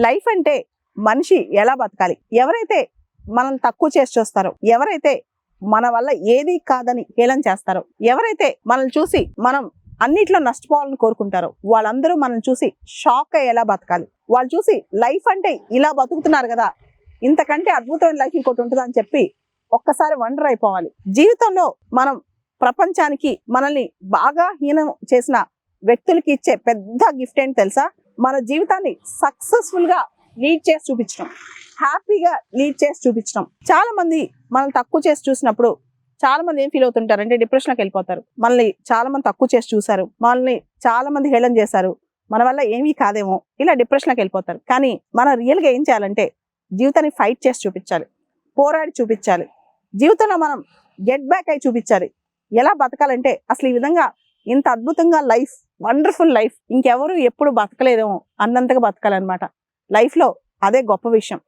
Life అంటే మనిషి ఎలా బతకాలి, ఎవరైతే మనం తక్కువ చేసి చూస్తారో, ఎవరైతే మన వల్ల ఏది కాదని హేళన చేస్తారో, ఎవరైతే మనల్ని చూసి మనం అన్నిట్లో నష్టపోవాలని కోరుకుంటారో, వాళ్ళందరూ మనం చూసి షాక్ అయ్యి ఎలా బతకాలి, వాళ్ళు చూసి లైఫ్ అంటే ఇలా బతుకుతున్నారు కదా, ఇంతకంటే అద్భుతమైన లైఫ్ ఇంకోటి ఉంటుందా అని చెప్పి ఒక్కసారి వండర్ అయిపోవాలి. జీవితంలో మనం ప్రపంచానికి మనల్ని బాగా హీనం చేసిన వ్యక్తులకి ఇచ్చే పెద్ద గిఫ్ట్ ఏంటి తెలుసా? మన జీవితాన్ని సక్సెస్ఫుల్ గా లీడ్ చేసి చూపించడం, హ్యాపీగా లీడ్ చేసి చూపించడం. చాలా మంది మనం తక్కువ చేసి చూసినప్పుడు చాలా మంది ఏం ఫీల్ అవుతుంటారు అంటే డిప్రెషన్కి వెళ్ళిపోతారు. మనల్ని చాలా మంది తక్కువ చేసి చూసారు, మనల్ని చాలా మంది హేళన చేశారు, మన వల్ల ఏమీ కాదేమో, ఇలా డిప్రెషన్కి వెళ్ళిపోతారు. కానీ మనం రియల్గా ఏం చేయాలంటే జీవితాన్ని ఫైట్ చేసి చూపించాలి, పోరాడి చూపించాలి. జీవితంలో మనం గెట్ బ్యాక్ అయి చూపించాలి. ఎలా బతకాలంటే అసలు ఈ విధంగా ఇంత అద్భుతంగా లైఫ్, వండర్ఫుల్ లైఫ్ ఇంకెవరు ఎప్పుడు బతకలేదేమో అన్నంతగా బతకాలన్నమాట. లైఫ్లో అదే గొప్ప విషయం.